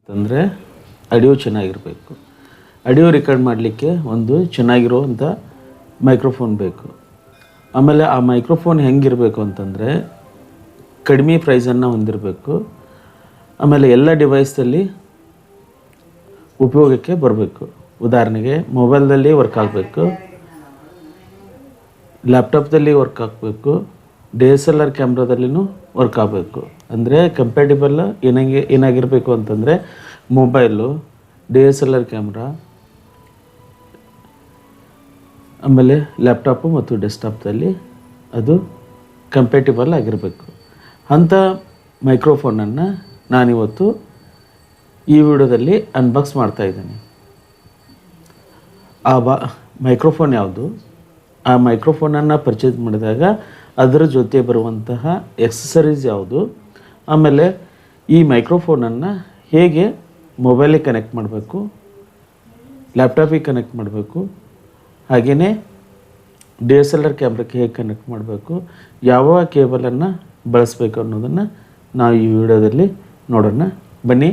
ಅಂದರೆ ಆಡಿಯೋ ಚೆನ್ನಾಗಿರಬೇಕು. Audio record ಮಾಡಲಿಕ್ಕೆ ಒಂದು ಚೆನ್ನಾಗಿರುವಂಥ ಮೈಕ್ರೋಫೋನ್ ಬೇಕು. ಆಮೇಲೆ ಆ ಮೈಕ್ರೋಫೋನ್ ಹೆಂಗಿರಬೇಕು ಅಂತಂದರೆ ಕಡಿಮೆ ಪ್ರೈಸನ್ನು ಹೊಂದಿರಬೇಕು. ಆಮೇಲೆ ಎಲ್ಲ ಡಿವೈಸಲ್ಲಿ ಉಪಯೋಗಕ್ಕೆ ಬರಬೇಕು. ಉದಾಹರಣೆಗೆ ಮೊಬೈಲ್ದಲ್ಲಿ ವರ್ಕ್ ಆಗಬೇಕು, ಲ್ಯಾಪ್ಟಾಪ್ದಲ್ಲಿ ವರ್ಕ್ ಆಗಬೇಕು, DSLR ಕ್ಯಾಮ್ರಾದಲ್ಲಿನೂ ವರ್ಕ್ ಆಗಬೇಕು. ಅಂದರೆ ಕಂಪ್ಯಾಟಿಬಲ್ ಏನಾಗಿರಬೇಕು ಅಂತಂದರೆ ಮೊಬೈಲು, DSLR ಕ್ಯಾಮ್ರಾ, ಆಮೇಲೆ ಲ್ಯಾಪ್ಟಾಪು ಮತ್ತು ಡೆಸ್ಕ್ಟಾಪ್ದಲ್ಲಿ ಅದು ಕಂಪ್ಯಾಟಿಬಲ್ ಆಗಿರಬೇಕು. ಅಂಥ ಮೈಕ್ರೋಫೋನನ್ನು ನಾನಿವತ್ತು ಈ ವಿಡಿಯೋದಲ್ಲಿ ಅನ್ಬಾಕ್ಸ್ ಮಾಡ್ತಾಯಿದ್ದೀನಿ. ಆ ಮೈಕ್ರೋಫೋನ್ ಯಾವುದು, ಆ ಮೈಕ್ರೋಫೋನನ್ನು ಪರ್ಚೇಸ್ ಮಾಡಿದಾಗ ಅದರ ಜೊತೆ ಬರುವಂತಹ ಎಕ್ಸಸರೀಸ್ ಯಾವುದು, ಆಮೇಲೆ ಈ ಮೈಕ್ರೋಫೋನನ್ನು ಹೇಗೆ ಮೊಬೈಲಿಗೆ ಕನೆಕ್ಟ್ ಮಾಡಬೇಕು, ಲ್ಯಾಪ್ಟಾಪಿಗೆ ಕನೆಕ್ಟ್ ಮಾಡಬೇಕು, ಹಾಗೆಯೇ DSLR ಕ್ಯಾಮ್ರಾಕ್ಕೆ ಹೇಗೆ ಕನೆಕ್ಟ್ ಮಾಡಬೇಕು, ಯಾವ ಕೇಬಲನ್ನು ಬಳಸಬೇಕು ಅನ್ನೋದನ್ನು ನಾವು ಈ ವಿಡಿಯೋದಲ್ಲಿ ನೋಡೋಣ. ಬನ್ನಿ,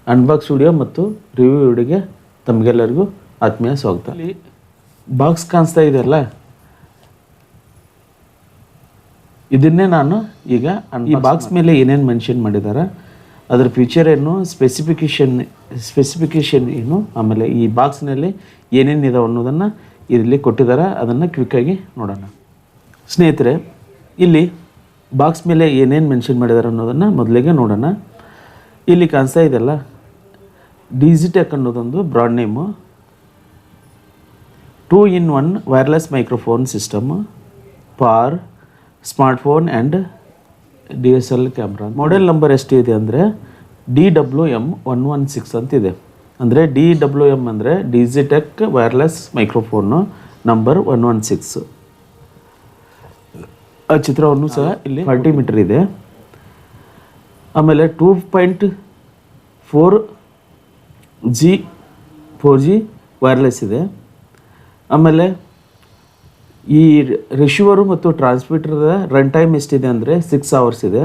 ಅನ್ಬಾಕ್ಸ್ ವಿಡಿಯೋ ಮತ್ತು ರಿವ್ಯೂ ವಿಡಿಯೋಗೆ ತಮಗೆಲ್ಲರಿಗೂ ಆತ್ಮೀಯ ಸ್ವಾಗತ. ಇಲ್ಲಿ ಬಾಕ್ಸ್ ಕಾಣಿಸ್ತಾ ಇದೆಯಲ್ಲ, ಇದನ್ನೇ ನಾನು ಈಗ ಈ ಬಾಕ್ಸ್ ಮೇಲೆ ಏನೇನು ಮೆನ್ಷನ್ ಮಾಡಿದ್ದಾರೆ, ಅದರ ಫೀಚರ್ ಏನು, ಸ್ಪೆಸಿಫಿಕೇಷನ್ ಏನು, ಆಮೇಲೆ ಈ ಬಾಕ್ಸ್ನಲ್ಲಿ ಏನೇನು ಇದಾವೆ ಅನ್ನೋದನ್ನು ಇಲ್ಲಿ ಕೊಟ್ಟಿದ್ದಾರೆ. ಅದನ್ನು ಕ್ವಿಕ್ಕಾಗಿ ನೋಡೋಣ. ಸ್ನೇಹಿತರೆ, ಇಲ್ಲಿ ಬಾಕ್ಸ್ ಮೇಲೆ ಏನೇನು ಮೆನ್ಷನ್ ಮಾಡಿದ್ದಾರೆ ಅನ್ನೋದನ್ನು ಮೊದಲಿಗೆ ನೋಡೋಣ. ಇಲ್ಲಿ ಕಾಣಿಸ್ತಾ ಇದೆಯಲ್ಲ, ಡಿಜಿಟೆಕ್ ಅನ್ನೋದೊಂದು brand name. 2-in-1 wireless microphone system for smartphone and DSLR camera. Model number ಎಷ್ಟಿದೆ ಅಂದರೆ DWM116 ಅಂತಿದೆ. ಅಂದರೆ DWM ಅಂದರೆ ಡಿಜಿಟೆಕ್ ವೈರ್ಲೆಸ್ ಮೈಕ್ರೋಫೋನು ನಂಬರ್ 116. ಆ ಚಿತ್ರವನ್ನು ಸಹ ಇಲ್ಲಿ 40 ಮೀಟರ್ ಇದೆ. ಆಮೇಲೆ 4G ವೈರ್ಲೆಸ್ ಇದೆ. ಆಮೇಲೆ ಈ ರಿಸೀವರು ಮತ್ತು ಟ್ರಾನ್ಸ್ಮಿಟರ್ದ ರನ್ ಟೈಮ್ ಎಷ್ಟಿದೆ ಅಂದರೆ 6 ಅವರ್ಸ್ ಇದೆ.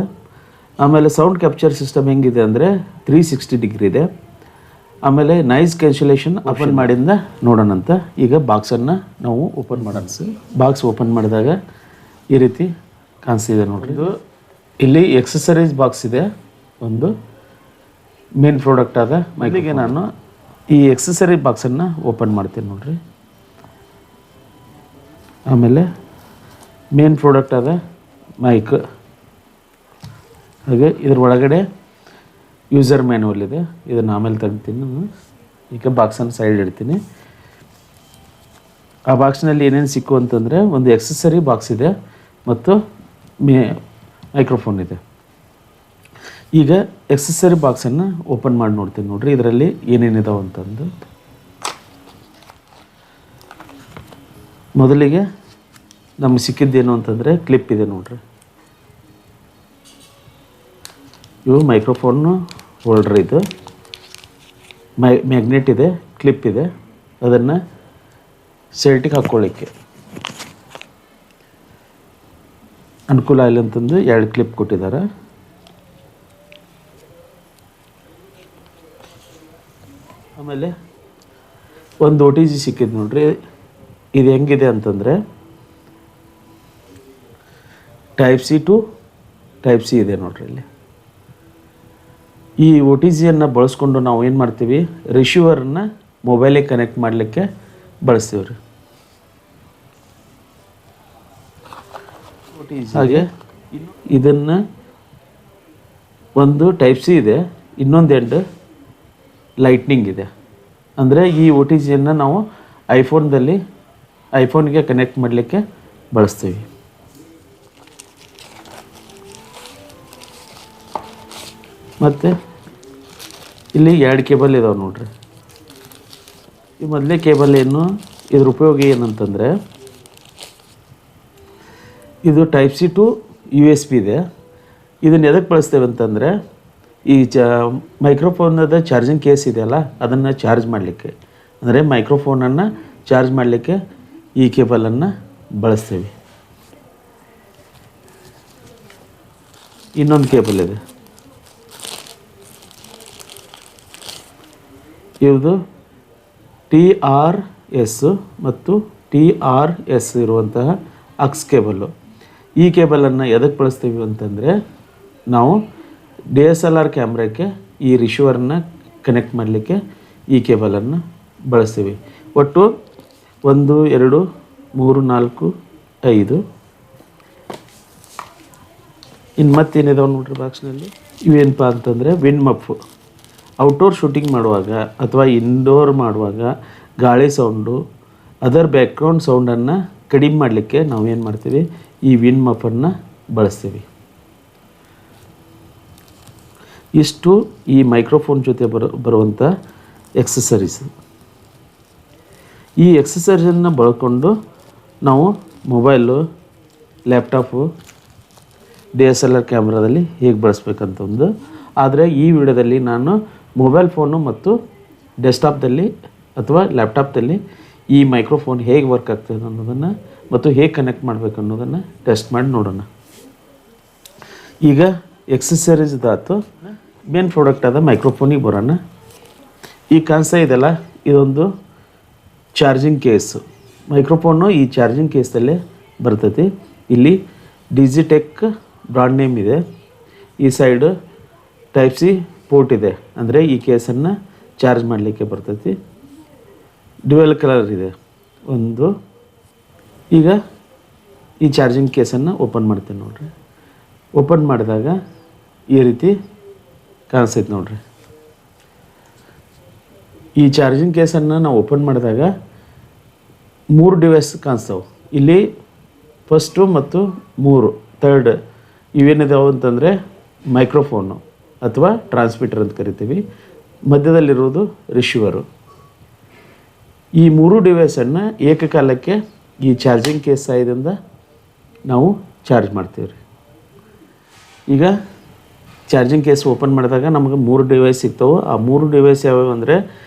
ಆಮೇಲೆ ಸೌಂಡ್ ಕ್ಯಾಪ್ಚರ್ ಸಿಸ್ಟಮ್ ಹೆಂಗಿದೆ ಅಂದರೆ 360 ಡಿಗ್ರಿ ಇದೆ. ಆಮೇಲೆ ನಾಯ್ಸ್ ಕ್ಯಾನ್ಸಲೇಷನ್ ಓಪನ್ ಮಾಡಿಂದ ನೋಡೋಣಂತ. ಈಗ ಬಾಕ್ಸನ್ನು ನಾವು ಓಪನ್ ಮಾಡೋಣ. ಬಾಕ್ಸ್ ಓಪನ್ ಮಾಡಿದಾಗ ಈ ರೀತಿ ಕಾಣಿಸ್ತಿದೆ ನೋಡ್ರಿ. ಇದು ಇಲ್ಲಿ ಎಕ್ಸಸರೀಸ್ ಬಾಕ್ಸ್ ಇದೆ, ಒಂದು ಮೇನ್ ಪ್ರಾಡಕ್ಟ್ ಆದ ಮೈಕ್ಗೆ. ನಾನು ಈ ಎಕ್ಸಸರಿ ಬಾಕ್ಸನ್ನು ಓಪನ್ ಮಾಡ್ತೀನಿ ನೋಡ್ರಿ. ಆಮೇಲೆ ಮೇನ್ ಪ್ರಾಡಕ್ಟ್ ಆದ ಮೈಕ್, ಹಾಗೆ ಇದ್ರ ಒಳಗಡೆ ಯೂಸರ್ ಮ್ಯಾನ್ಯುವಲ್ ಇದೆ. ಇದನ್ನು ಆಮೇಲೆ ತೆಗಿತೀನಿ ನಾನು. ಈಗ ಬಾಕ್ಸನ್ನು ಸೈಡ್ ಇಡ್ತೀನಿ. ಆ ಬಾಕ್ಸ್ನಲ್ಲಿ ಏನೇನು ಸಿಕ್ಕು ಅಂತಂದರೆ ಒಂದು ಎಕ್ಸಸರಿ ಬಾಕ್ಸ್ ಇದೆ ಮತ್ತು ಮೈಕ್ರೋಫೋನ್ ಇದೆ. ಈಗ ಎಕ್ಸಸರಿ ಬಾಕ್ಸನ್ನು ಓಪನ್ ಮಾಡಿ ನೋಡ್ತೀನಿ ನೋಡ್ರಿ, ಇದರಲ್ಲಿ ಏನೇನಿದಾವೆ ಅಂತಂದು. ಮೊದಲಿಗೆ ನಮಗೆ ಸಿಕ್ಕಿದ್ದೇನು ಅಂತಂದರೆ ಕ್ಲಿಪ್ ಇದೆ ನೋಡ್ರಿ. ಇವು ಮೈಕ್ರೋಫೋನು ಹೋಲ್ಡ್ರ್, ಇದು ಮ್ಯಾಗ್ನೆಟ್ ಇದೆ, ಕ್ಲಿಪ್ ಇದೆ. ಅದನ್ನು ಶರ್ಟಿಗೆ ಹಾಕ್ಕೊಳ್ಳಿಕ್ಕೆ ಅನುಕೂಲ ಆಗಲಿ ಅಂತಂದು 2 ಕ್ಲಿಪ್ ಕೊಟ್ಟಿದ್ದಾರೆ. ಆಮೇಲೆ ಒಂದು OTG ಸಿಕ್ಕಿದೆ ನೋಡ್ರಿ. ಇದು ಹೆಂಗಿದೆ ಅಂತಂದರೆ Type-C to Type-C ಇದೆ ನೋಡ್ರಿ. ಇಲ್ಲಿ ಈ OTGಯನ್ನು ಬಳಸ್ಕೊಂಡು ನಾವು ಏನು ಮಾಡ್ತೀವಿ, ರಿಸೀವರನ್ನು ಮೊಬೈಲಿಗೆ ಕನೆಕ್ಟ್ ಮಾಡಲಿಕ್ಕೆ ಬಳಸ್ತೀವಿ ರೀ. ಹಾಗೆ ಇದನ್ನು ಒಂದು Type-C ಇದೆ, ಇನ್ನೊಂದು ಎಂಡ್ ಲೈಟ್ನಿಂಗ್ ಇದೆ. ಅಂದರೆ ಈ OTGಯನ್ನು ನಾವು ಐಫೋನ್ಗೆ ಕನೆಕ್ಟ್ ಮಾಡಲಿಕ್ಕೆ ಬಳಸ್ತೀವಿ. ಮತ್ತು ಇಲ್ಲಿ 2 ಕೇಬಲ್ ಇದಾವೆ ನೋಡ್ರಿ. ಈ ಮೊದಲೇ ಕೇಬಲ್ ಏನು, ಇದ್ರ ಉಪಯೋಗ ಏನಂತಂದರೆ ಇದು Type-C to USB ಇದೆ. ಇದನ್ನು ಎದಕ್ಕೆ ಬಳಸ್ತೇವೆ ಅಂತಂದರೆ ಈ ಮೈಕ್ರೋಫೋನದ ಚಾರ್ಜಿಂಗ್ ಕೇಸ್ ಇದೆಯಲ್ಲ, ಅದನ್ನು ಚಾರ್ಜ್ ಮಾಡಲಿಕ್ಕೆ, ಅಂದರೆ ಮೈಕ್ರೋಫೋನನ್ನು ಚಾರ್ಜ್ ಮಾಡಲಿಕ್ಕೆ ಈ ಕೇಬಲನ್ನು ಬಳಸ್ತೇವೆ. ಇನ್ನೊಂದು ಕೇಬಲ್ ಇದೆ, ಇವುದು TRS ಮತ್ತು TRS ಇರುವಂತಹ ಅಕ್ಸ್ ಕೇಬಲ್ಲು. ಈ ಕೇಬಲನ್ನು ಎದಕ್ಕೆ ಬಳಸ್ತೀವಿ ಅಂತಂದರೆ, ನಾವು DSLR ಕ್ಯಾಮ್ರಾಕ್ಕೆ ಈ ರಿಸೀವರನ್ನ ಕನೆಕ್ಟ್ ಮಾಡಲಿಕ್ಕೆ ಈ ಕೇಬಲನ್ನು ಬಳಸ್ತೀವಿ. ಒಟ್ಟು 1 2 3 4 5 ಇನ್ನು ಮತ್ತೇನಿದಾವೆ ನೋಡ್ರಿ ಬಾಕ್ಸ್ನಲ್ಲಿ. ಇವೇನಪ್ಪ ಅಂತಂದರೆ ವಿಂಡ್ ಮಫ್. ಔಟ್ಡೋರ್ ಶೂಟಿಂಗ್ ಮಾಡುವಾಗ ಅಥವಾ ಇಂಡೋರ್ ಮಾಡುವಾಗ ಗಾಳಿ ಸೌಂಡು, ಅದರ್ ಬ್ಯಾಕ್ಗ್ರೌಂಡ್ ಸೌಂಡನ್ನು ಕಡಿಮೆ ಮಾಡಲಿಕ್ಕೆ ನಾವೇನು ಮಾಡ್ತೀವಿ, ಈ ವಿಂಡ್ ಮಫನ್ನು ಬಳಸ್ತೀವಿ. ಇಷ್ಟು ಈ ಮೈಕ್ರೋಫೋನ್ ಜೊತೆ ಬರುವಂಥ ಎಕ್ಸಸರೀಸ್. ಈ ಎಕ್ಸಸರೀಸನ್ನು ಬಳಕೊಂಡು ನಾವು ಮೊಬೈಲು, ಲ್ಯಾಪ್ಟಾಪು, DSLR ಕ್ಯಾಮ್ರಾದಲ್ಲಿ ಹೇಗೆ ಬಳಸ್ಬೇಕಂತ ಒಂದು. ಆದರೆ ಈ ವಿಡಿಯೋದಲ್ಲಿ ನಾನು ಮೊಬೈಲ್ ಫೋನು ಮತ್ತು ಡೆಸ್ಕ್ಟಾಪ್ದಲ್ಲಿ ಅಥವಾ ಲ್ಯಾಪ್ಟಾಪ್ದಲ್ಲಿ ಈ ಮೈಕ್ರೋಫೋನ್ ಹೇಗೆ ವರ್ಕ್ ಆಗ್ತದೆ ಅನ್ನೋದನ್ನು ಮತ್ತು ಹೇಗೆ ಕನೆಕ್ಟ್ ಮಾಡಬೇಕು ಅನ್ನೋದನ್ನು ಟೆಸ್ಟ್ ಮಾಡಿ ನೋಡೋಣ. ಈಗ ಎಕ್ಸಸರೀಸ್ದಾತು ಮೇನ್ ಪ್ರಾಡಕ್ಟ್ ಆದ ಮೈಕ್ರೋಫೋನಿಗೆ ಬರೋಣ. ಈ ಕಾಣಿಸ್ತಾ ಇದೆಲ್ಲ, ಇದೊಂದು ಚಾರ್ಜಿಂಗ್ ಕೇಸು. ಮೈಕ್ರೋಫೋನು ಈ ಚಾರ್ಜಿಂಗ್ ಕೇಸಲ್ಲೇ ಬರ್ತೈತಿ. ಇಲ್ಲಿ ಡಿಜಿಟೆಕ್ ಬ್ರಾಂಡ್ ನೇಮ್ ಇದೆ. ಈ ಸೈಡು ಟೈಪ್ ಸಿ ಪೋರ್ಟ್ ಇದೆ, ಅಂದರೆ ಈ ಕೇಸನ್ನು ಚಾರ್ಜ್ ಮಾಡಲಿಕ್ಕೆ ಬರ್ತೈತಿ. ಡ್ಯುಯಲ್ ಕಲರ್ ಇದೆ ಒಂದು. ಈಗ ಈ ಚಾರ್ಜಿಂಗ್ ಕೇಸನ್ನು ಓಪನ್ ಮಾಡ್ತೇನೆ ನೋಡಿರಿ. ಓಪನ್ ಮಾಡಿದಾಗ ಈ ರೀತಿ ಕಾಣಿಸ್ತೈತೆ ನೋಡಿರಿ. ಈ ಚಾರ್ಜಿಂಗ್ ಕೇಸನ್ನು ನಾವು ಓಪನ್ ಮಾಡಿದಾಗ 3 ಡಿವೈಸ್ ಕಾಣಿಸ್ತಾವೆ. ಇಲ್ಲಿ ಫಸ್ಟು ಮತ್ತು 3 ಥರ್ಡ್ ಇವೇನಿದಾವೆ ಅಂತಂದರೆ ಮೈಕ್ರೋಫೋನು ಅಥವಾ ಟ್ರಾನ್ಸ್ಮಿಟರ್ ಅಂತ ಕರಿತೀವಿ. ಮಧ್ಯದಲ್ಲಿರೋದು ರಿಸೀವರು. ಈ 3 ಡಿವೈಸನ್ನು ಏಕಕಾಲಕ್ಕೆ ಈ ಚಾರ್ಜಿಂಗ್ ಕೇಸ್ ಸಹಾಯದಿಂದ ನಾವು ಚಾರ್ಜ್ ಮಾಡ್ತೀವಿ ರೀ. ಈಗ ಚಾರ್ಜಿಂಗ್ ಕೇಸ್ ಓಪನ್ ಮಾಡಿದಾಗ ನಮಗೆ 3 ಡಿವೈಸ್ ಸಿಗ್ತಾವೆ. ಆ 3 ಡಿವೈಸ್ ಯಾವ್ಯಾವ ಅಂದರೆ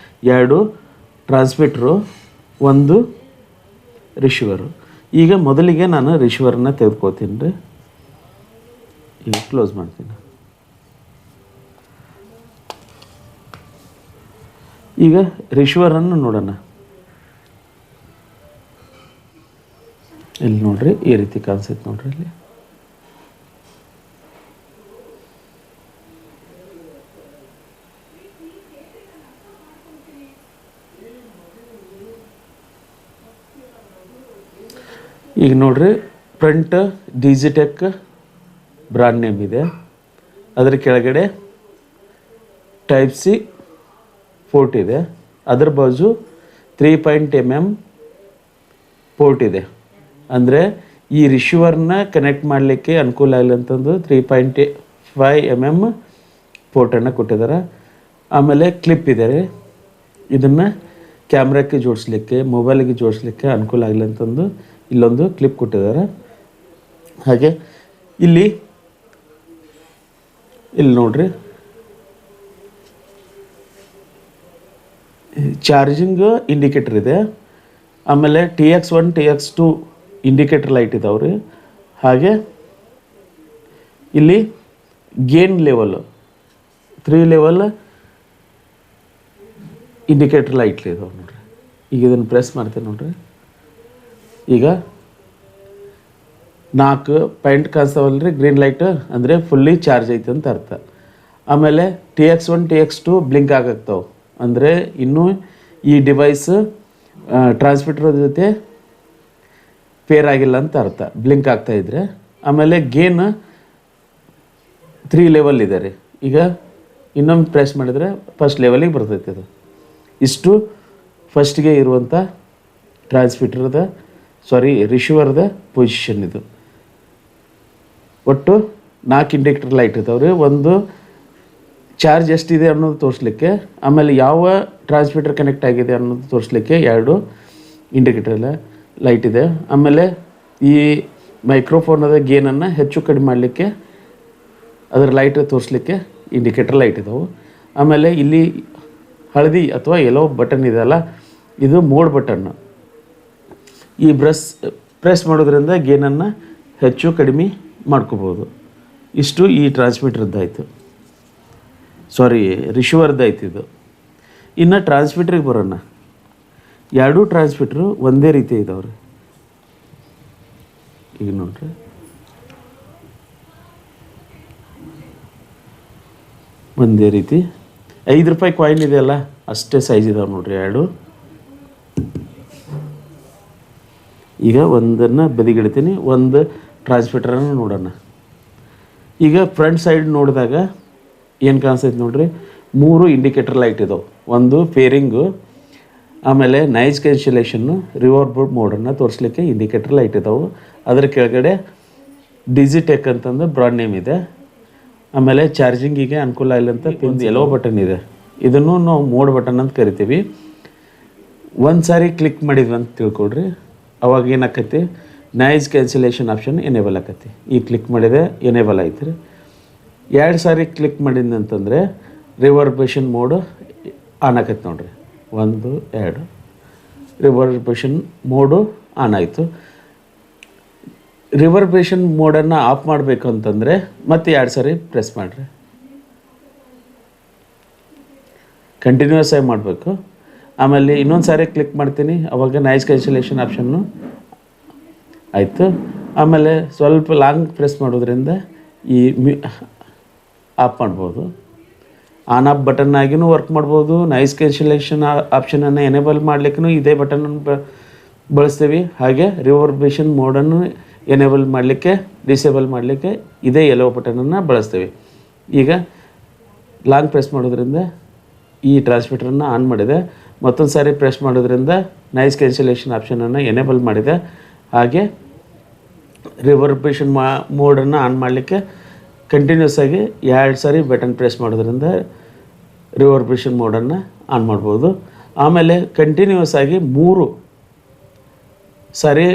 2 ಟ್ರಾನ್ಸ್ಮಿಟ್ರು, 1 ರಿಸೀವರು. ಈಗ ಮೊದಲಿಗೆ ನಾನು ರಿಸೀವರನ್ನ ತೆಗೆದುಕೊಳ್ತೀನಿ ರೀ. ಈಗ ಕ್ಲೋಸ್ ಮಾಡ್ತೀನಿ. ಈಗ ರಿಸೀವರನ್ನು ನೋಡೋಣ. ಇಲ್ಲಿ ನೋಡ್ರಿ, ಈ ರೀತಿ ಕಾಣಿಸುತ್ತೆ ನೋಡ್ರಿ. ಇಲ್ಲಿ ಈಗ ನೋಡ್ರಿ, ಫ್ರಂಟ್ ಡಿಜಿಟೆಕ್ ಬ್ರಾಂಡ್ ನೇಮ್ ಇದೆ. ಅದರ ಕೆಳಗಡೆ ಟೈಪ್ ಸಿ ಪೋರ್ಟ್ ಇದೆ. ಅದರ ಬಾಜು 3.mm ಪೋರ್ಟ್ ಇದೆ. ಅಂದರೆ ಈ ರಿಸೀವರ್ನ ಕನೆಕ್ಟ್ ಮಾಡಲಿಕ್ಕೆ ಅನುಕೂಲ ಆಗಲಿ ಅಂತಂದು 3.5mm ಪೋರ್ಟನ್ನು ಕೊಟ್ಟಿದ್ದಾರೆ. ಆಮೇಲೆ ಕ್ಲಿಪ್ ಇದೆ ರೀ. ಇದನ್ನು ಕ್ಯಾಮ್ರಾಕ್ಕೆ ಜೋಡಿಸ್ಲಿಕ್ಕೆ, ಮೊಬೈಲಿಗೆ ಜೋಡಿಸ್ಲಿಕ್ಕೆ ಅನುಕೂಲ ಆಗಲಿ ಅಂತಂದು ಇಲ್ಲೊಂದು ಕ್ಲಿಪ್ ಕೊಟ್ಟಿದ್ದಾರೆ. ಹಾಗೆ ಇಲ್ಲಿ ನೋಡ್ರಿ, ಚಾರ್ಜಿಂಗ್ ಇಂಡಿಕೇಟರ್ ಇದೆ. ಆಮೇಲೆ TX1 TX2 ಇಂಡಿಕೇಟರ್ ಲೈಟ್ ಇದಾವೆ ರೀ. ಹಾಗೆ ಇಲ್ಲಿ gain level 3 level indicator light ಇದಾವೆ ನೋಡ್ರಿ. ಈಗ ಇದನ್ನು ಪ್ರೆಸ್ ಮಾಡ್ತೇನೆ ನೋಡ್ರಿ. ಈಗ 4 ಪಾಯಿಂಟ್ ಕಾಣಿಸ್ತಾವಲ್ರಿ ಗ್ರೀನ್ ಲೈಟ್, ಅಂದರೆ ಫುಲ್ಲಿ ಚಾರ್ಜ್ ಐತೆ ಅಂತ ಅರ್ಥ. ಆಮೇಲೆ TX1 TX2 ಬ್ಲಿಂಕ್ ಆಗಾಗ್ತಾವೆ, ಅಂದರೆ ಇನ್ನೂ ಈ ಡಿವೈಸ್ ಟ್ರಾನ್ಸ್ಮಿಟರ್ ಜೊತೆ ಪೇರ್ ಆಗಿಲ್ಲ ಅಂತ ಅರ್ಥ, ಬ್ಲಿಂಕ್ ಆಗ್ತಾಯಿದ್ರೆ. ಆಮೇಲೆ ಗೇನ್ 3 ಲೆವೆಲ್ ಇದೆ ರೀ. ಈಗ ಇನ್ನೊಂದು ಪ್ರೆಸ್ ಮಾಡಿದರೆ ಫಸ್ಟ್ ಲೆವೆಲಿಗೆ ಬರ್ತೈತೆ ಅದು. ಇಷ್ಟು ಫಸ್ಟಿಗೆ ಇರುವಂಥ ರಿಸೀವರ್ದ ಪೊಸಿಷನ್ ಇದು. ಒಟ್ಟು 4 ಇಂಡಿಕೇಟರ್ ಲೈಟ್ ಇದಾವೆ ರೀ. ಒಂದು ಚಾರ್ಜ್ ಎಷ್ಟಿದೆ ಅನ್ನೋದು ತೋರಿಸ್ಲಿಕ್ಕೆ, ಆಮೇಲೆ ಯಾವ ಟ್ರಾನ್ಸ್ಮಿಟರ್ ಕನೆಕ್ಟ್ ಆಗಿದೆ ಅನ್ನೋದು ತೋರಿಸ್ಲಿಕ್ಕೆ 2 ಇಂಡಿಕೇಟರ್ ಲೈಟ್ ಇದೆ. ಆಮೇಲೆ ಈ ಮೈಕ್ರೋಫೋನದ ಗೇನನ್ನು ಹೆಚ್ಚು ಕಡಿಮೆ ಮಾಡಲಿಕ್ಕೆ ಅದರ ಲೈಟ್ ತೋರಿಸ್ಲಿಕ್ಕೆ ಇಂಡಿಕೇಟರ್ ಲೈಟ್ ಇದಾವೆ. ಆಮೇಲೆ ಇಲ್ಲಿ ಹಳದಿ ಅಥವಾ ಯೆಲ್ಲೋ ಬಟನ್ ಇದೆಯಲ್ಲ, ಇದು ಮೋಡ್ ಬಟನ್ನು. ಈ ಪ್ರೆಸ್ ಮಾಡೋದ್ರಿಂದ ಗೇನನ್ನು ಹೆಚ್ಚು ಕಡಿಮೆ ಮಾಡ್ಕೋಬೋದು. ಇಷ್ಟು ಈ ಟ್ರಾನ್ಸ್ಮಿಟರ್ದಾಯಿತು, ರಿಸೀವರ್ದಾಯ್ತು ಇದು. ಇನ್ನು ಟ್ರಾನ್ಸ್ಮಿಟ್ರಿಗೆ ಬರೋಣ. ಎರಡೂ ಟ್ರಾನ್ಸ್ಮಿಟ್ರು ಒಂದೇ ರೀತಿ ಇದಾವ್ರಿ. ಈಗ ನೋಡ್ರಿ, ಒಂದೇ ರೀತಿ 5 ರೂಪಾಯಿ ಕಾಯಿನ್ ಇದೆಯಲ್ಲ ಅಷ್ಟೇ ಸೈಜ್ ಇದಾವೆ ನೋಡ್ರಿ ಎರಡು. ಈಗ ಒಂದನ್ನು ಬದಿಗಿಡ್ತೀನಿ, ಒಂದು ಟ್ರಾನ್ಸ್ಮಿಟರನ್ನು ನೋಡೋಣ. ಈಗ ಫ್ರಂಟ್ ಸೈಡ್ ನೋಡಿದಾಗ ಏನು ಕಾಣಿಸ್ತೈತೆ ನೋಡ್ರಿ, 3 ಇಂಡಿಕೇಟರ್ ಲೈಟ್ ಇದಾವೆ. ಒಂದು ಫೇರಿಂಗು, ಆಮೇಲೆ nice cancellation, reverb ಮೋಡನ್ನು ತೋರಿಸ್ಲಿಕ್ಕೆ indicator light ಇದಾವೆ. ಅದರ ಕೆಳಗಡೆ ಡಿಜಿಟೆಕ್ ಅಂತಂದು ಬ್ರಾಂಡ್ ನೇಮ್ ಇದೆ. ಆಮೇಲೆ ಚಾರ್ಜಿಂಗಿಗೆ ಅನುಕೂಲ ಇಲ್ಲ ಅಂತ ಒಂದು ಎಲ್ಲೋ ಬಟನ್ ಇದೆ. ಇದನ್ನು ನಾವು ಮೋಡ್ ಬಟನ್ ಅಂತ ಕರಿತೀವಿ. ಒಂದು ಸಾರಿ ಕ್ಲಿಕ್ ಮಾಡಿದ್ವಿ ಅಂತ ತಿಳ್ಕೊಳ್ರಿ, ಅವಾಗ ಏನಾಕೈತಿ, ನಾಯ್ಸ್ ಕ್ಯಾನ್ಸಲೇಷನ್ ಆಪ್ಷನ್ ಎನೇಬಲ್ ಆಕೈತಿ. ಈಗ ಕ್ಲಿಕ್ ಮಾಡಿದೆ, ಎನೇಬಲ್ ಆಯ್ತು ರೀ. 2 ಸಾರಿ ಕ್ಲಿಕ್ ಮಾಡಿದ್ನಂತಂದರೆ ರಿವರ್ಬೇಷನ್ ಮೋಡು ಆನ್ ಆಕೈತಿ ನೋಡ್ರಿ. 1 2 ರಿವರ್ಬೇಷನ್ ಮೋಡು ಆನ್ ಆಯಿತು. ರಿವರ್ಬೇಷನ್ ಮೋಡನ್ನು ಆಫ್ ಮಾಡಬೇಕು ಅಂತಂದರೆ ಮತ್ತೆ 2 ಸಾರಿ ಪ್ರೆಸ್ ಮಾಡಿರಿ. ಕಂಟಿನ್ಯೂಸ್ ಆಗಿ ಮಾಡಬೇಕು. ಆಮೇಲೆ ಇನ್ನೊಂದು ಸಾರಿ ಕ್ಲಿಕ್ ಮಾಡ್ತೀನಿ, ಅವಾಗ ನಾಯ್ಸ್ ಕ್ಯಾನ್ಸಲೇಷನ್ ಆಪ್ಷನ್ನು ಆಯಿತು. ಆಮೇಲೆ ಸ್ವಲ್ಪ ಲಾಂಗ್ ಪ್ರೆಸ್ ಮಾಡೋದ್ರಿಂದ ಈ ಆಫ್ ಮಾಡ್ಬೋದು. ಆನ್ ಆಫ್ ಬಟನ್ನಾಗಿಯೂ ವರ್ಕ್ ಮಾಡ್ಬೋದು. ನಾಯ್ಸ್ ಕ್ಯಾನ್ಸಲೇಷನ್ ಆಪ್ಷನನ್ನು ಎನೇಬಲ್ ಮಾಡಲಿಕ್ಕೂ ಇದೇ ಬಟನನ್ನು ಬಳಸ್ತೀವಿ. ಹಾಗೆ ರಿವರ್ಬೇಷನ್ ಮೋಡನ್ನು ಎನೇಬಲ್ ಮಾಡಲಿಕ್ಕೆ, ಡಿಸೇಬಲ್ ಮಾಡಲಿಕ್ಕೆ ಇದೇ ಯೆಲ್ಲೋ ಬಟನನ್ನು ಬಳಸ್ತೀವಿ. ಈಗ ಲಾಂಗ್ ಪ್ರೆಸ್ ಮಾಡೋದ್ರಿಂದ ಈ ಟ್ರಾನ್ಸ್ಮಿಟರನ್ನು ಆನ್ ಮಾಡಿದೆ. ಮತ್ತೊಂದು ಸಾರಿ ಪ್ರೆಸ್ ಮಾಡೋದ್ರಿಂದ ನಾಯ್ಸ್ ಕ್ಯಾನ್ಸಲೇಷನ್ ಆಪ್ಷನನ್ನು ಎನೇಬಲ್ ಮಾಡಿದೆ. ಹಾಗೆ ರಿವರ್ಬೇಷನ್ ಮೋಡನ್ನು ಆನ್ ಮಾಡಲಿಕ್ಕೆ ಕಂಟಿನ್ಯೂಸ್ ಆಗಿ 2 ಸಾರಿ ಬಟನ್ ಪ್ರೆಸ್ ಮಾಡೋದ್ರಿಂದ ರಿವರ್ಬೇಷನ್ ಮೋಡನ್ನು ಆನ್ ಮಾಡ್ಬೋದು. ಆಮೇಲೆ ಕಂಟಿನ್ಯೂಸ್ ಆಗಿ 3 ಸಾರಿ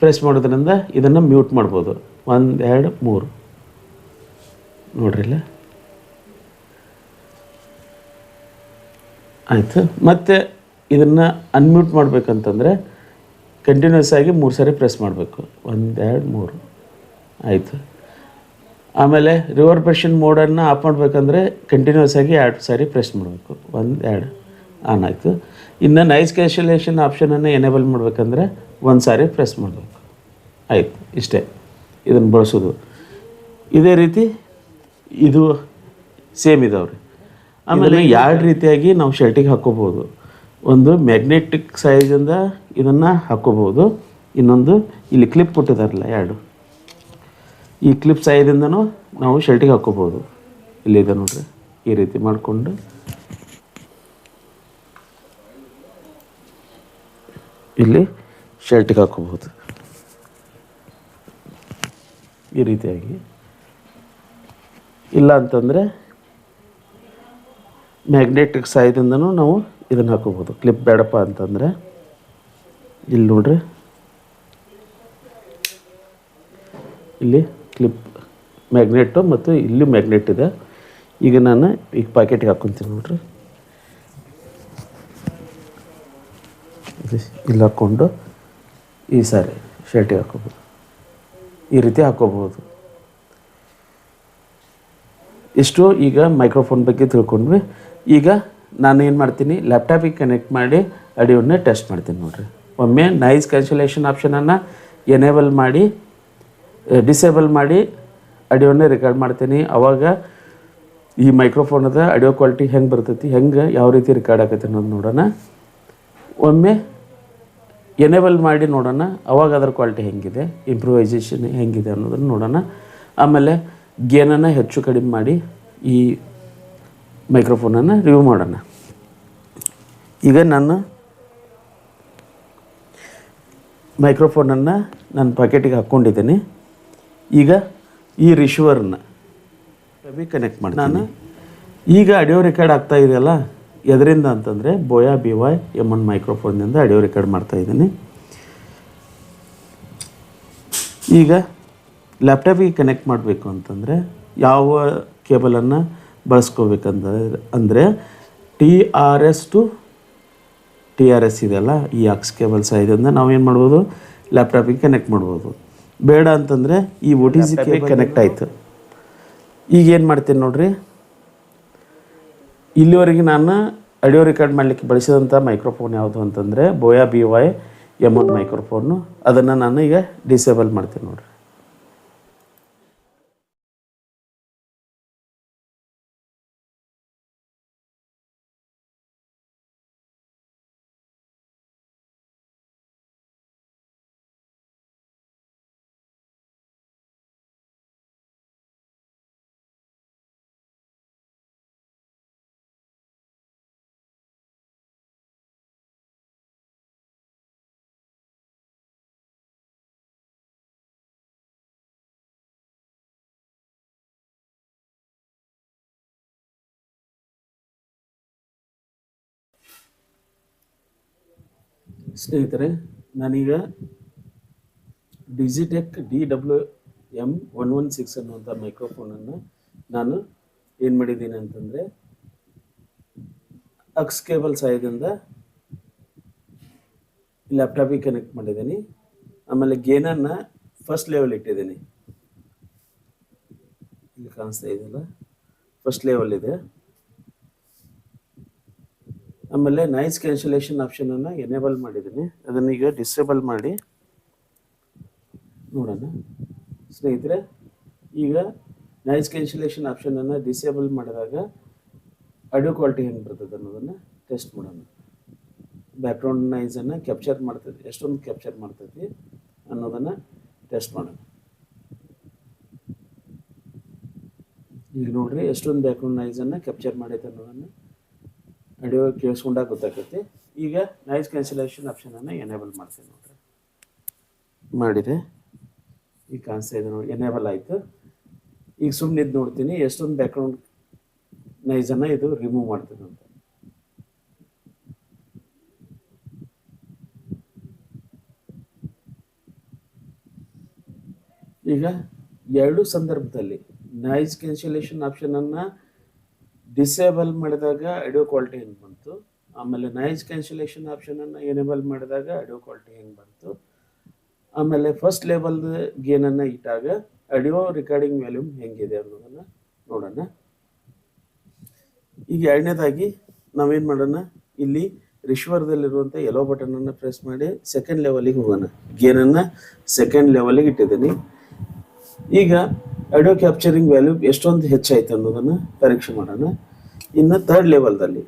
ಪ್ರೆಸ್ ಮಾಡೋದ್ರಿಂದ ಇದನ್ನು ಮ್ಯೂಟ್ ಮಾಡ್ಬೋದು. 1 2 3 ನೋಡ್ರಿಲ್ಲ ಆಯಿತು. ಮತ್ತು ಇದನ್ನು ಅನ್ಮ್ಯೂಟ್ ಮಾಡಬೇಕಂತಂದರೆ ಕಂಟಿನ್ಯೂಸ್ ಆಗಿ 3 ಸಾರಿ ಪ್ರೆಸ್ ಮಾಡಬೇಕು. 1 2 3 ಆಯಿತು. ಆಮೇಲೆ ರಿವರ್ಬೇಷನ್ ಮೋಡನ್ನು ಆಫ್ ಮಾಡಬೇಕಂದ್ರೆ ಕಂಟಿನ್ಯೂಸ್ ಆಗಿ 2 ಸಾರಿ ಪ್ರೆಸ್ ಮಾಡಬೇಕು. 1 2 ಆನ್ ಆಯಿತು. ಇನ್ನು ನೈಸ್ ಕ್ಯಾನ್ಸಲೇಷನ್ ಆಪ್ಷನನ್ನು ಎನೇಬಲ್ ಮಾಡಬೇಕಂದ್ರೆ 1 ಸಾರಿ ಪ್ರೆಸ್ ಮಾಡಬೇಕು. ಆಯಿತು, ಇಷ್ಟೇ ಇದನ್ನು ಬಳಸೋದು. ಇದೇ ರೀತಿ ಇದು ಸೇಮ್ ಇದಾವ್ರಿ. ಆಮೇಲೆ 2 ರೀತಿಯಾಗಿ ನಾವು ಶರ್ಟಿಗೆ ಹಾಕ್ಕೋಬೋದು. ಒಂದು ಮ್ಯಾಗ್ನೆಟಿಕ್ ಸೈಜಿಂದ ಇದನ್ನು ಹಾಕ್ಕೋಬೋದು. ಇನ್ನೊಂದು ಇಲ್ಲಿ ಕ್ಲಿಪ್ ಕೊಟ್ಟಿದ್ದಾರಲ್ಲ 2, ಈ ಕ್ಲಿಪ್ ಸೈಜಿಂದನೂ ನಾವು ಶರ್ಟಿಗೆ ಹಾಕ್ಕೋಬೋದು. ಇಲ್ಲಿದೆ ನೋಡ್ರಿ, ಈ ರೀತಿ ಮಾಡಿಕೊಂಡು ಇಲ್ಲಿ ಶರ್ಟಿಗೆ ಹಾಕ್ಕೋಬೋದು. ಈ ರೀತಿಯಾಗಿ ಇಲ್ಲ ಅಂತಂದರೆ ಮ್ಯಾಗ್ನೆಟಿಕ್ ಸಹಾಯದಿಂದನೂ ನಾವು ಇದನ್ನು ಹಾಕೋಬೋದು. ಕ್ಲಿಪ್ ಬೇಡಪ್ಪ ಅಂತಂದರೆ ಇಲ್ಲಿ ನೋಡ್ರಿ, ಇಲ್ಲಿ ಕ್ಲಿಪ್ ಮ್ಯಾಗ್ನೆಟು ಮತ್ತು ಇಲ್ಲಿ ಮ್ಯಾಗ್ನೆಟ್ ಇದೆ. ಈಗ ನಾನು ಈಗ ಪ್ಯಾಕೆಟಿಗೆ ಹಾಕ್ಕೊತೀನಿ ನೋಡ್ರಿ. ಇಲ್ಲಿ ಹಾಕ್ಕೊಂಡು ಈ ಸಾರಿ ಶರ್ಟಿಗೆ ಹಾಕೋಬೋದು. ಈ ರೀತಿ ಹಾಕ್ಕೋಬೋದು. ಇಷ್ಟು ಈಗ ಮೈಕ್ರೋಫೋನ್ ಬಗ್ಗೆ ತಿಳ್ಕೊಂಡ್ವಿ. ಈಗ ನಾನು ಏನು ಮಾಡ್ತೀನಿ, ಲ್ಯಾಪ್ಟಾಪಿಗೆ ಕನೆಕ್ಟ್ ಮಾಡಿ ಆಡಿಯೋನ ಟೆಸ್ಟ್ ಮಾಡ್ತೀನಿ ನೋಡಿರಿ. ಒಮ್ಮೆ ನಾಯ್ಸ್ ಕ್ಯಾನ್ಸಲೇಷನ್ ಆಪ್ಷನನ್ನು ಎನೇಬಲ್ ಮಾಡಿ ಡಿಸೇಬಲ್ ಮಾಡಿ ಆಡಿಯೋನ ರೆಕಾರ್ಡ್ ಮಾಡ್ತೀನಿ. ಆವಾಗ ಈ ಮೈಕ್ರೋಫೋನದ ಆಡಿಯೋ ಕ್ವಾಲಿಟಿ ಹೆಂಗೆ ಬರ್ತೈತಿ, ಹೆಂಗೆ ಯಾವ ರೀತಿ ರೆಕಾರ್ಡ್ ಆಗತ್ತೆ ಅನ್ನೋದು ನೋಡೋಣ. ಒಮ್ಮೆ ಎನೇಬಲ್ ಮಾಡಿ ನೋಡೋಣ, ಅವಾಗ ಅದರ ಕ್ವಾಲಿಟಿ ಹೆಂಗಿದೆ, ಇಂಪ್ರೂವೈಸೇಷನ್ ಹೆಂಗಿದೆ ಅನ್ನೋದನ್ನು ನೋಡೋಣ. ಆಮೇಲೆ ಗೇನನ್ನು ಹೆಚ್ಚು ಕಡಿಮೆ ಮಾಡಿ ಈ ಮೈಕ್ರೋಫೋನನ್ನು ರಿವ್ಯೂ ಮಾಡೋಣ. ಈಗ ನಾನು ಮೈಕ್ರೋಫೋನನ್ನು ನನ್ನ ಪಾಕೆಟಿಗೆ ಹಾಕ್ಕೊಂಡಿದ್ದೀನಿ. ಈಗ ಈ ರಿಸೀವರ್ನ ಕನೆಕ್ಟ್ ಮಾಡಿ ನಾನು ಈಗ ಆಡಿಯೋ ರೆಕಾರ್ಡ್ ಆಗ್ತಾ ಇದೆಯಲ್ಲ, ಎದರಿಂದ ಅಂತಂದರೆ ಬೋಯಾ BY M1 ಮೈಕ್ರೋಫೋನ್ನಿಂದ ಆಡಿಯೋ ರೆಕಾರ್ಡ್ ಮಾಡ್ತಾಯಿದ್ದೀನಿ. ಈಗ ಲ್ಯಾಪ್ಟಾಪಿಗೆ ಕನೆಕ್ಟ್ ಮಾಡಬೇಕು ಅಂತಂದರೆ ಯಾವ ಕೇಬಲನ್ನು ಬಳಸ್ಕೋಬೇಕಂದರೆ TRS to TRS ಇದೆಯಲ್ಲ, ಈ ಆಕ್ಸ್ ಕೇಬಲ್ ಸಹಾಯದಿಂದ ನಾವೇನು ಮಾಡ್ಬೋದು, ಲ್ಯಾಪ್ಟಾಪಿಗೆ ಕನೆಕ್ಟ್ ಮಾಡ್ಬೋದು. ಬೇಡ ಅಂತಂದರೆ ಈ OTG ಕೇಬಲ್ ಕನೆಕ್ಟ್ ಆಯಿತು. ಈಗ ಏನು ಮಾಡ್ತೀನಿ ನೋಡಿರಿ, ಇಲ್ಲಿವರೆಗೆ ನಾನು ಆಡಿಯೋ ರೆಕಾರ್ಡ್ ಮಾಡಲಿಕ್ಕೆ ಬಳಸಿದಂಥ ಮೈಕ್ರೋಫೋನ್ ಯಾವುದು ಅಂತಂದರೆ ಬೋಯಾ BY-M1 ಮೈಕ್ರೋಫೋನು. ಅದನ್ನು ನಾನು ಈಗ ಡಿಸೇಬಲ್ ಮಾಡ್ತೀನಿ ನೋಡಿರಿ. ಸ್ನೇಹಿತರೆ, ನಾನೀಗ ಡಿಜಿಟೆಕ್ DWM-116 ಅನ್ನುವಂಥ ಮೈಕ್ರೋಫೋನನ್ನು ನಾನು ಏನು ಮಾಡಿದ್ದೀನಿ ಅಂತಂದರೆ ಅಕ್ಸ್ ಕೇಬಲ್ ಸಹಾಯದಿಂದ ಲ್ಯಾಪ್ಟಾಪಿಗೆ ಕನೆಕ್ಟ್ ಮಾಡಿದ್ದೀನಿ. ಆಮೇಲೆ ಗೇನನ್ನು ಫಸ್ಟ್ ಲೆವೆಲ್ ಇಟ್ಟಿದ್ದೀನಿ. ಇಲ್ಲಿ ಕಾಣಿಸ್ತಾ ಇದೆಯಲ್ಲ, ಫಸ್ಟ್ ಲೆವೆಲ್ ಇದೆ. ಆಮೇಲೆ ನಾಯ್ಸ್ ಕ್ಯಾನ್ಸಲೇಷನ್ ಆಪ್ಷನನ್ನು ಎನೇಬಲ್ ಮಾಡಿದ್ದೀನಿ. ಅದನ್ನು ಈಗ ಡಿಸೇಬಲ್ ಮಾಡಿ ನೋಡೋಣ. ಸ್ನೇಹಿತರೆ, ಈಗ ನಾಯ್ಸ್ ಕ್ಯಾನ್ಸಲೇಷನ್ ಆಪ್ಷನನ್ನು ಡಿಸೇಬಲ್ ಮಾಡಿದಾಗ ಆಡಿಯೋ ಕ್ವಾಲಿಟಿ ಹೆಂಗೆ ಬರ್ತದೆ ಅನ್ನೋದನ್ನು ಟೆಸ್ಟ್ ಮಾಡೋಣ. ಬ್ಯಾಕ್ಗ್ರೌಂಡ್ ನಾಯ್ಸನ್ನು ಕ್ಯಾಪ್ಚರ್ ಮಾಡ್ತದೆ, ಎಷ್ಟೊಂದು ಕ್ಯಾಪ್ಚರ್ ಮಾಡ್ತೈತಿ ಅನ್ನೋದನ್ನು ಟೆಸ್ಟ್ ಮಾಡೋಣ. ಈಗ ನೋಡ್ರಿ, ಎಷ್ಟೊಂದು ಬ್ಯಾಕ್ಗ್ರೌಂಡ್ ನಾಯ್ಸನ್ನು ಕ್ಯಾಪ್ಚರ್ ಮಾಡೈತೆ ಅನ್ನೋದನ್ನು ಆಡಿಯೋ ಕೇಳಿಸ್ಕೊಂಡಾಗ ಗೊತ್ತಾಗ್ತೈತಿ. ಈಗ ನಾಯ್ಸ್ ಕ್ಯಾನ್ಸಲೇಷನ್ ಆಪ್ಷನನ್ನು ಎನೇಬಲ್ ಮಾಡ್ತೀನಿ ನೋಡ್ರಿ. ಮಾಡಿದೆ, ಈಗ ಕಾಣಿಸ್ತಾ ಇದೆ ನೋಡಿ, ಎನೇಬಲ್ ಆಯಿತು. ಈಗ ಸುಮ್ಮನೆ ಇದು ನೋಡ್ತೀನಿ ಎಷ್ಟೊಂದು ಬ್ಯಾಕ್ಗ್ರೌಂಡ್ ನಾಯ್ಸನ್ನು ಇದು ರಿಮೂವ್ ಮಾಡ್ತದೆ ಅಂತ. ಈಗ ಎರಡು ಸಂದರ್ಭದಲ್ಲಿ ನಾಯ್ಸ್ ಕ್ಯಾನ್ಸಲೇಷನ್ ಆಪ್ಷನನ್ನು ಡಿಸೇಬಲ್ ಮಾಡಿದಾಗ ಆಡಿಯೋ ಕ್ವಾಲಿಟಿ ಹೆಂಗೆ ಬಂತು, ಆಮೇಲೆ ನಾಯ್ಸ್ ಕ್ಯಾನ್ಸಲೇಷನ್ ಆಪ್ಷನನ್ನು ಎನೇಬಲ್ ಮಾಡಿದಾಗ ಆಡಿಯೋ ಕ್ವಾಲಿಟಿ ಹೆಂಗೆ ಬಂತು, ಆಮೇಲೆ ಫಸ್ಟ್ ಲೆವೆಲ್ ಗೇನನ್ನು ಇಟ್ಟಾಗ ಆಡಿಯೋ ರೆಕಾರ್ಡಿಂಗ್ ವ್ಯಾಲ್ಯೂಮ್ ಹೆಂಗಿದೆ ಅನ್ನೋದನ್ನು ನೋಡೋಣ. ಈಗ ಎರಡನೇದಾಗಿ ನಾವೇನು ಮಾಡೋಣ, ಇಲ್ಲಿ ರಿಶೀವರ್ದಲ್ಲಿರುವಂಥ ಯೆಲ್ಲೋ ಬಟನನ್ನು ಪ್ರೆಸ್ ಮಾಡಿ ಸೆಕೆಂಡ್ ಲೆವೆಲಿಗೆ ಹೋಗೋಣ. ಗೇನನ್ನು ಸೆಕೆಂಡ್ ಲೆವೆಲಿಗೆ ಇಟ್ಟಿದ್ದೀನಿ. ಈಗ ಆಡಿಯೋ ಕ್ಯಾಪ್ಚರಿಂಗ್ ವ್ಯಾಲ್ಯೂ ಎಷ್ಟೊಂದು ಹೆಚ್ಚಾಯ್ತು ಅನ್ನೋದನ್ನು ಪರೀಕ್ಷೆ ಮಾಡೋಣ. ಇನ್ನು ಥರ್ಡ್ ಲೆವೆಲ್ದಲ್ಲಿ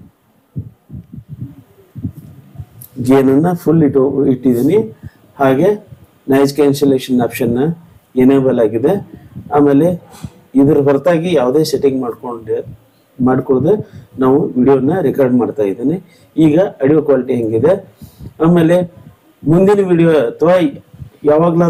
ಗೇನನ್ನು ಫುಲ್ ಇಟ್ಟಿದ್ದೀನಿ. ಹಾಗೆ ನಾಯ್ಸ್ ಕ್ಯಾನ್ಸಲೇಷನ್ ಆಪ್ಷನ್ನ ಎನೇಬಲ್ ಆಗಿದೆ. ಆಮೇಲೆ ಇದರ ಹೊರತಾಗಿ ಯಾವುದೇ ಸೆಟ್ಟಿಂಗ್ ಮಾಡ್ಕೊಳ್ಳದೆ ನಾವು ವಿಡಿಯೋನ ರೆಕಾರ್ಡ್ ಮಾಡ್ತಾ ಇದ್ದೀನಿ. ಈಗ ಆಡಿಯೋ ಕ್ವಾಲಿಟಿ ಹೆಂಗಿದೆ, ಆಮೇಲೆ ಮುಂದಿನ ವಿಡಿಯೋ ಅಥವಾ ಯಾವಾಗಲಾದ್ರೂ